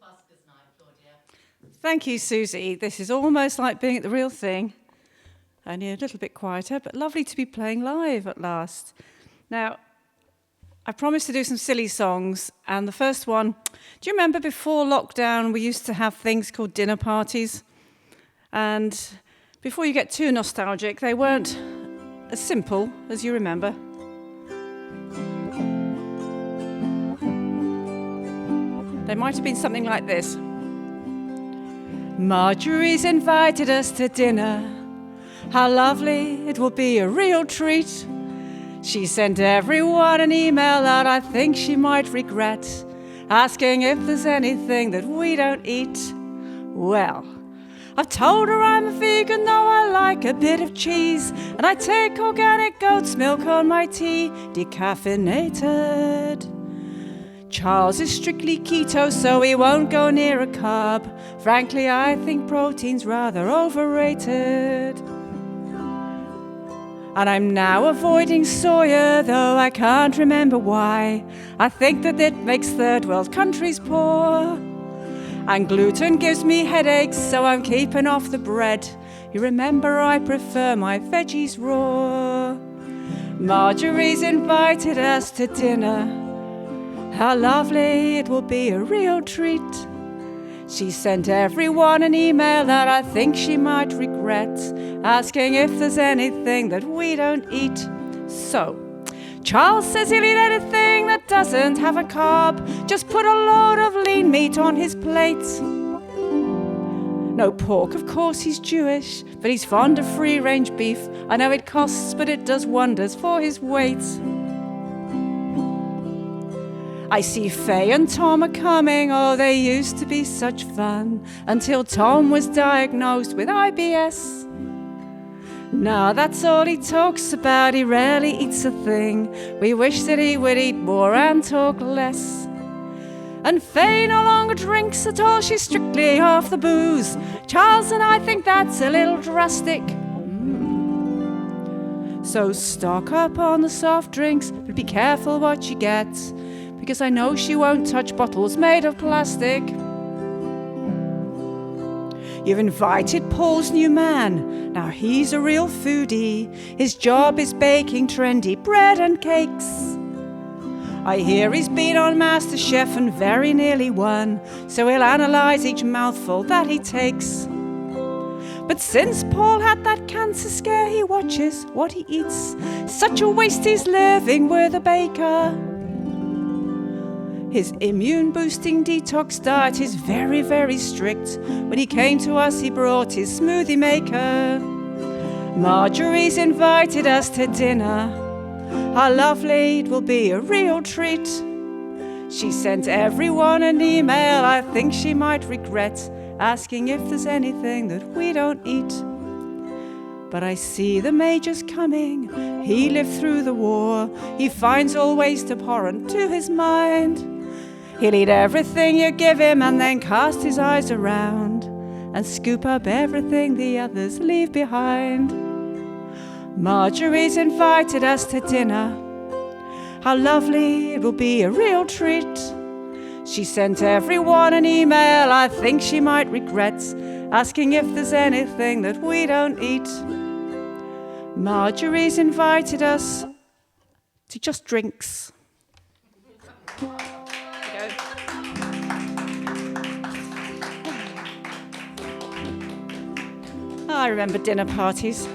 Buskers night, Claudia. Thank you, Susie. This is almost like being at the real thing. Only a little bit quieter, but lovely to be playing live at last. Now, I promised to do some silly songs, and the first one, do you remember before lockdown we used to have things called dinner parties? And before you get too nostalgic, they weren't as simple as you remember. They might have been something like this. Marjorie's invited us to dinner. How lovely, it will be a real treat. She sent everyone an email that I think she might regret, asking if there's anything that we don't eat. Well, I've told her I'm a vegan, though I like a bit of cheese, and I take organic goat's milk on my tea, decaffeinated. Charles is strictly keto, so he won't go near a carb. Frankly, I think protein's rather overrated. And I'm now avoiding soya, though I can't remember why. I think that it makes third world countries poor. And gluten gives me headaches, so I'm keeping off the bread. You remember I prefer my veggies raw. Marjorie's invited us to dinner. How lovely, it will be a real treat. She sent everyone an email that I think she might regret, asking if there's anything that we don't eat. So, Charles says he'll eat anything that doesn't have a carb. Just put a load of lean meat on his plate. No pork, of course, he's Jewish, but he's fond of free-range beef. I know it costs, but it does wonders for his weight. I see Faye and Tom are coming, oh, they used to be such fun, until Tom was diagnosed with IBS. Now that's all he talks about, he rarely eats a thing. We wish that he would eat more and talk less. And Faye no longer drinks at all, she's strictly off the booze. Charles and I think that's a little drastic. So stock up on the soft drinks, but be careful what you get, because I know she won't touch bottles made of plastic. You've invited Paul's new man. Now he's a real foodie. His job is baking trendy bread and cakes. I hear he's been on MasterChef and very nearly won, so he'll analyse each mouthful that he takes. But since Paul had that cancer scare, he watches what he eats. Such a waste he's living with a baker. His immune-boosting detox diet is very, very strict. When he came to us, he brought his smoothie maker. Marjorie's invited us to dinner. How lovely, it will be a real treat. She sent everyone an email I think she might regret, asking if there's anything that we don't eat. But I see the Major's coming. He lived through the war. He finds all waste abhorrent to his mind. He'll eat everything you give him and then cast his eyes around and scoop up everything the others leave behind. Marjorie's invited us to dinner. How lovely, it will be a real treat. She sent everyone an email I think she might regret, asking if there's anything that we don't eat. Marjorie's invited us to just drinks. I remember dinner parties.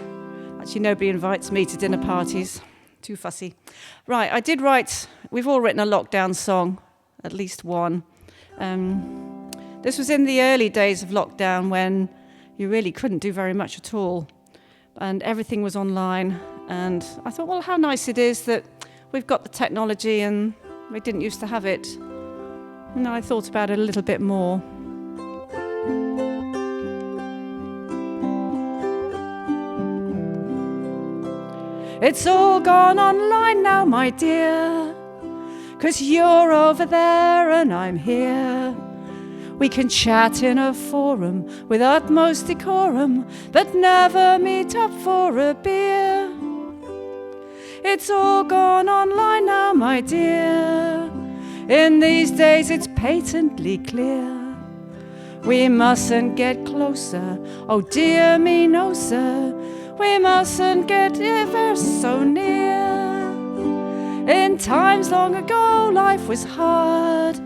Actually, nobody invites me to dinner parties. Too fussy. Right, I did write, we've all written a lockdown song, at least one. This was in the early days of lockdown when you really couldn't do very much at all. And everything was online. And I thought, well, how nice it is that we've got the technology and we didn't used to have it. And I thought about it a little bit more. It's all gone online now, my dear, 'cause you're over there and I'm here. We can chat in a forum with utmost decorum, but never meet up for a beer. It's all gone online now, my dear. In these days it's patently clear. We mustn't get closer. Oh dear me, no sir. We mustn't get ever so near. In times long ago, life was hard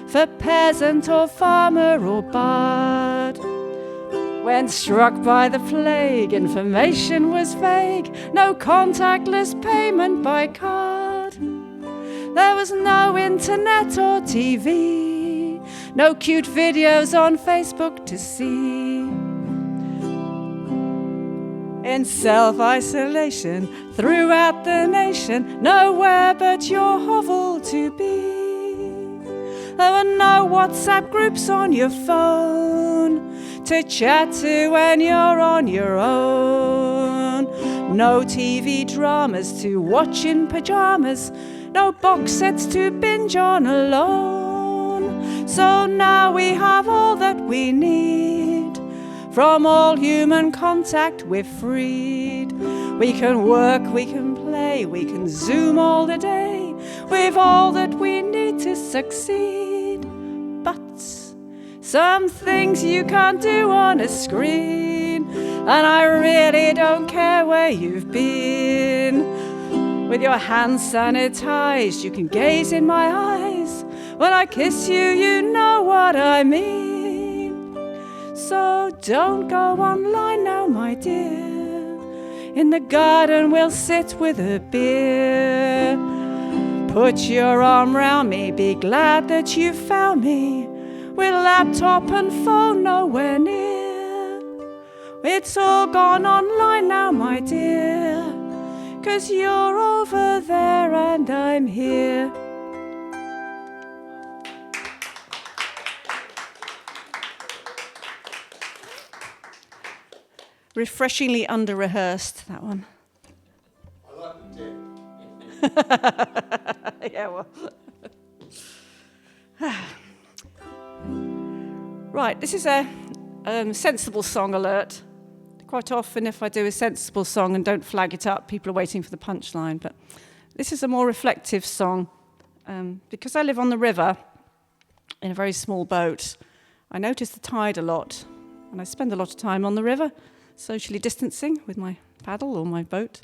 for peasant or farmer or bard. When struck by the plague, information was vague. No contactless payment by card. There was no internet or TV. No cute videos on Facebook to see. In self-isolation throughout the nation, nowhere but your hovel to be. There were no WhatsApp groups on your phone to chat to when you're on your own. No TV dramas to watch in pajamas. No box sets to binge on alone. So now we have all that we need. From all human contact we're freed. We can work, we can play, we can Zoom all the day. We've all that we need to succeed. But some things you can't do on a screen. And I really don't care where you've been. With your hands sanitized, you can gaze in my eyes. When I kiss you, you know what I mean. So don't go online now, my dear. In the garden we'll sit with a beer. Put your arm round me, be glad that you found me. With laptop and phone nowhere near. It's all gone online now, my dear. 'Cause you're over there and I'm here. Refreshingly under-rehearsed, that one. I like the dip. Yeah, well. Right, this is a sensible song alert. Quite often if I do a sensible song and don't flag it up, people are waiting for the punchline. But this is a more reflective song. Because I live on the river in a very small boat, I notice the tide a lot. And I spend a lot of time on the river, socially distancing with my paddle or my boat.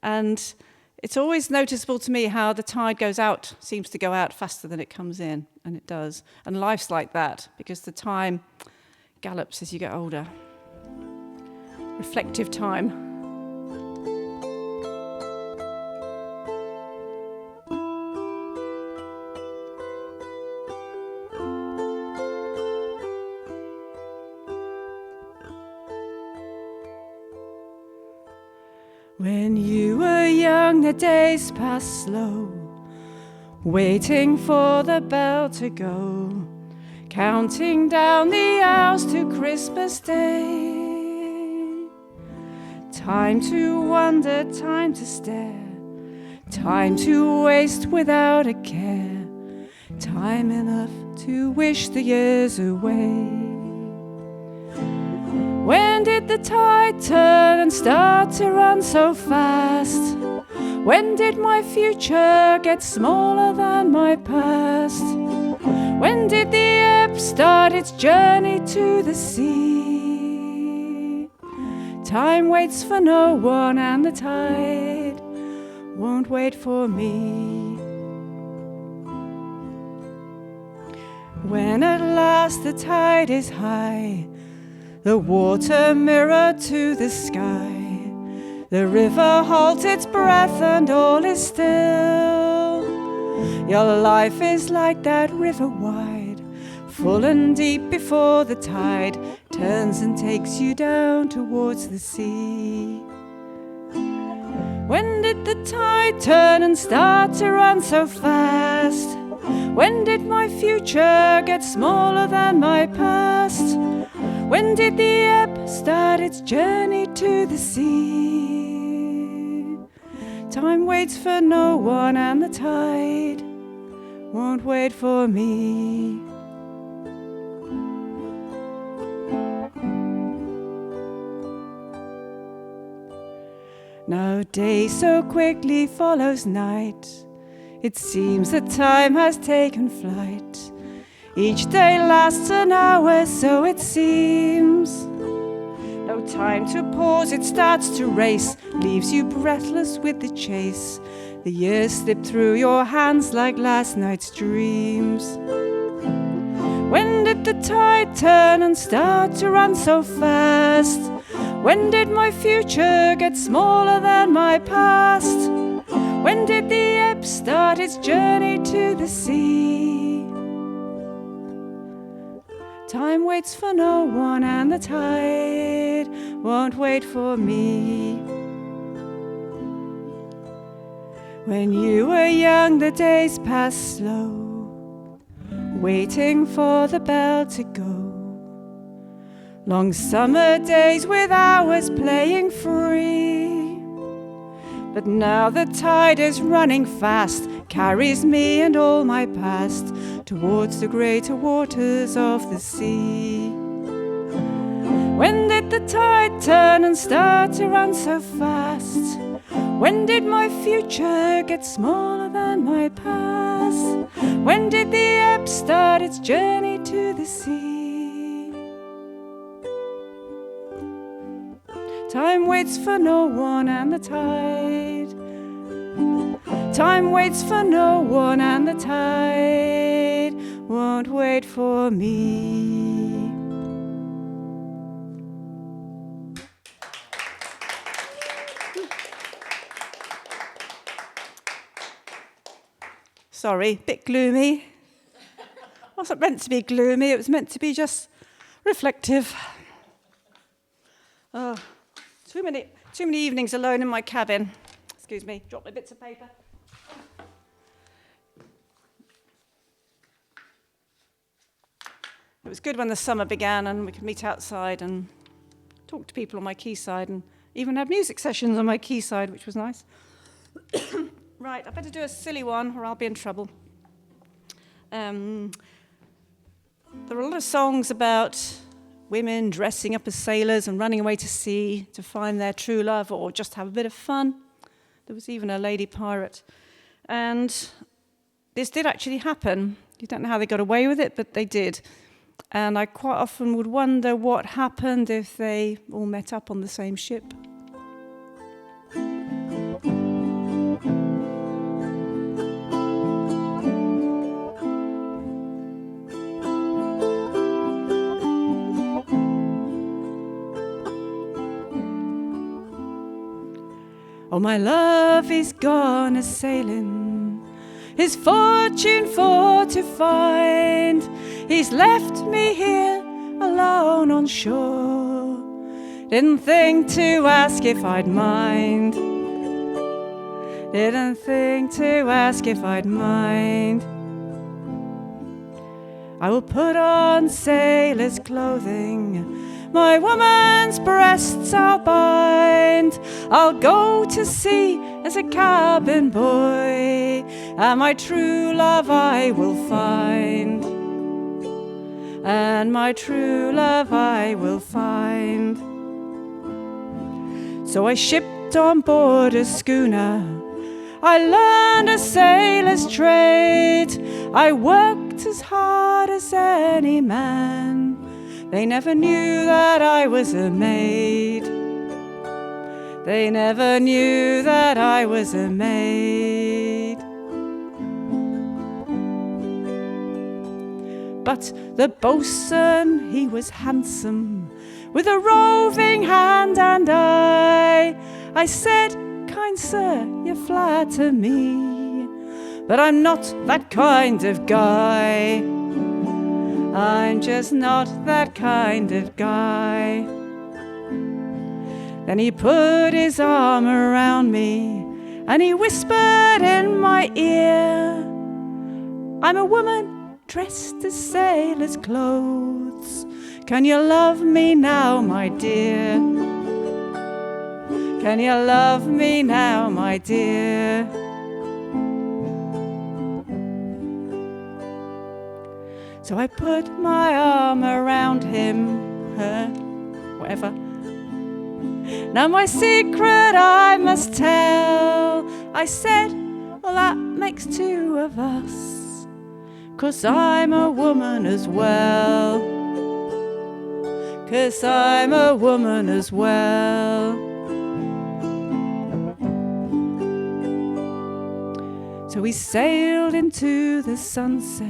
And it's always noticeable to me how the tide goes out, seems to go out faster than it comes in, and it does. And life's like that, because the time gallops as you get older. Reflective time. When you were young, the days passed slow, waiting for the bell to go, counting down the hours to Christmas Day. Time to wonder, time to stare, time to waste without a care, time enough to wish the years away. When did the tide turn and start to run so fast? When did my future get smaller than my past? When did the ebb start its journey to the sea? Time waits for no one and the tide won't wait for me. When at last the tide is high, the water mirrored to the sky, the river holds its breath and all is still. Your life is like that river wide, full and deep before the tide turns and takes you down towards the sea. When did the tide turn and start to run so fast? When did my future get smaller than my past? When did the ebb start its journey to the sea? Time waits for no one and the tide won't wait for me. Now day so quickly follows night. It seems that time has taken flight. Each day lasts an hour, so it seems. No time to pause, it starts to race, leaves you breathless with the chase. The years slip through your hands like last night's dreams. When did the tide turn and start to run so fast? When did my future get smaller than my past? When did the ebb start its journey to the sea? Time waits for no one and the tide won't wait for me. When you were young, the days passed slow, waiting for the bell to go. Long summer days with hours playing free. But now the tide is running fast, carries me and all my past towards the greater waters of the sea. When did the tide turn and start to run so fast? When did my future get smaller than my past? When did the ebb start its journey to the sea? Time waits for no one and the tide. Time waits for no one and the tide won't wait for me. Sorry, bit gloomy. Wasn't meant to be gloomy, it was meant to be just reflective. Oh, too many evenings alone in my cabin. Excuse me, drop my bits of paper. It was good when the summer began and we could meet outside and talk to people on my quayside and even have music sessions on my quayside, which was nice. Right, I better do a silly one or I'll be in trouble. There are a lot of songs about women dressing up as sailors and running away to sea to find their true love or just have a bit of fun. There was even a lady pirate. And this did actually happen. You don't know how they got away with it, but they did. And I quite often would wonder what happened if they all met up on the same ship. Oh, my love is gone a-sailing, his fortune for to find. He's left me here alone on shore. Didn't think to ask if I'd mind. Didn't think to ask if I'd mind. I will put on sailor's clothing, my woman's breasts I'll bind. I'll go to sea as a cabin boy, and my true love I will find. And my true love I will find. So I shipped on board a schooner, I learned a sailor's trade. I worked as hard as any man. They never knew that I was a maid. They never knew that I was a maid. But the boatswain, he was handsome, with a roving hand and eye. I said, kind sir, you flatter me, but I'm not that kind of guy. I'm just not that kind of guy. Then he put his arm around me and he whispered in my ear, I'm a woman dressed as sailor's clothes. Can you love me now, my dear? Can you love me now, my dear? So I put my arm around him, her, whatever. Now my secret I must tell. I said, well, that makes two of us. 'cause I'm a woman as well. 'Cause I'm a woman as well. So we sailed into the sunset.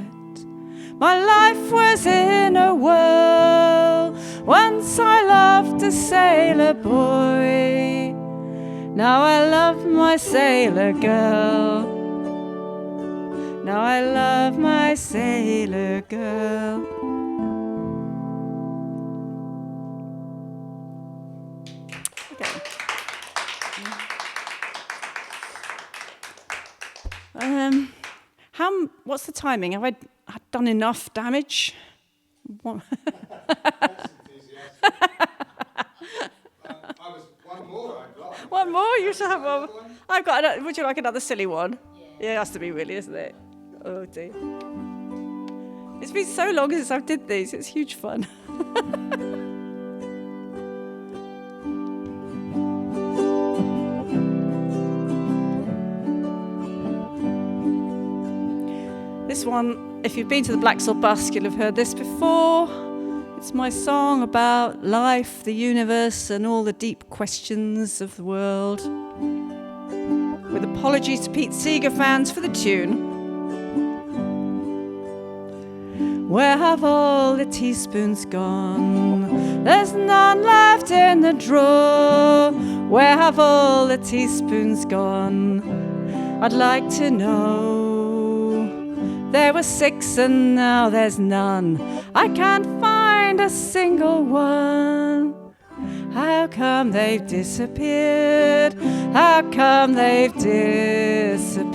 My life was in a whirl. Once I loved a sailor boy. Now I love my sailor girl. Now I love my sailor girl. Okay. What's the timing? Have I done enough damage? That's enthusiastic. One more I'd like. One more? You should have one. I've got another, would you like another silly one? Yeah, it has to be really, isn't it? Oh dear. It's been so long since I did these. It's huge fun. This one, if you've been to the Blaxhall Buskers, you'll have heard this before. It's my song about life, the universe, and all the deep questions of the world. With apologies to Pete Seeger fans for the tune. Where have all the teaspoons gone? There's none left in the drawer. Where have all the teaspoons gone? I'd like to know. There were 6 and now there's none. I can't find a single one. How come they've disappeared? How come they've disappeared?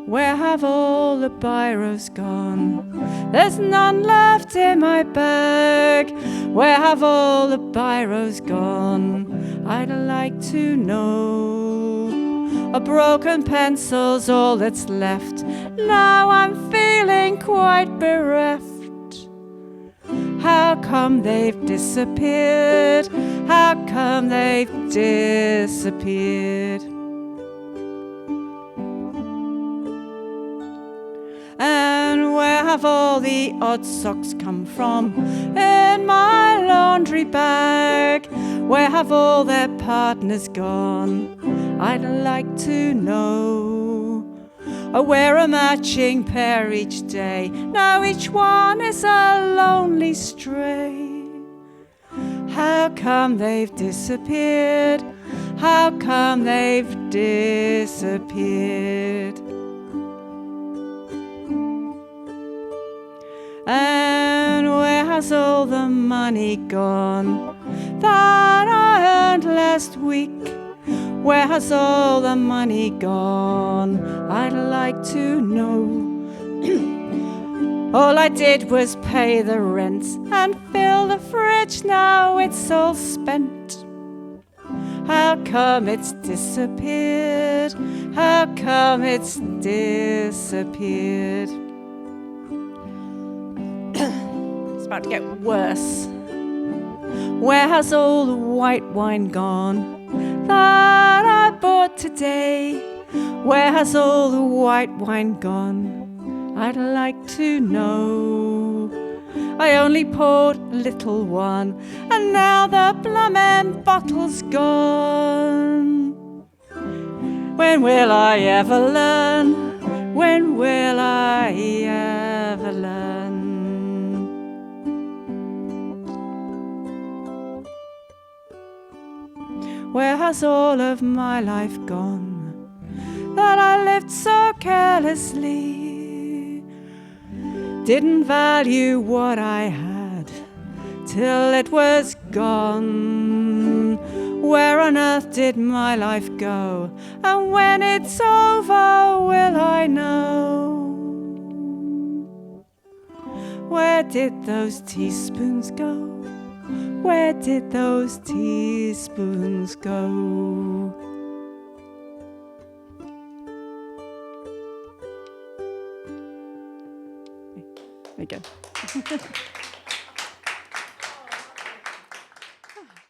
Where have all the biros gone? There's none left in my bag. Where have all the biros gone? I'd like to know. A broken pencil's all that's left. Now I'm feeling quite bereft. How come they've disappeared? How come they've disappeared? And where have all the odd socks come from in my laundry bag? Where have all their partners gone? I'd like to know. I wear a matching pair each day. Now each one is a lonely stray. How come they've disappeared? How come they've disappeared? And where has all the money gone that I earned last week? Where has all the money gone? I'd like to know. All I did was pay the rent and fill the fridge, now it's all spent. How come it's disappeared? How come it's disappeared? It's about to get worse. Where has all the white wine gone that I bought today? Where has all the white wine gone? I'd like to know. I only poured a little one, and now the bloomin' bottle's gone. When will I ever learn? When will I ever learn? Where has all of my life gone that I lived so carelessly? Didn't value what I had till it was gone. Where on earth did my life go? And when it's over, will I know? Where did those teaspoons go? Where did those teaspoons go? There you go.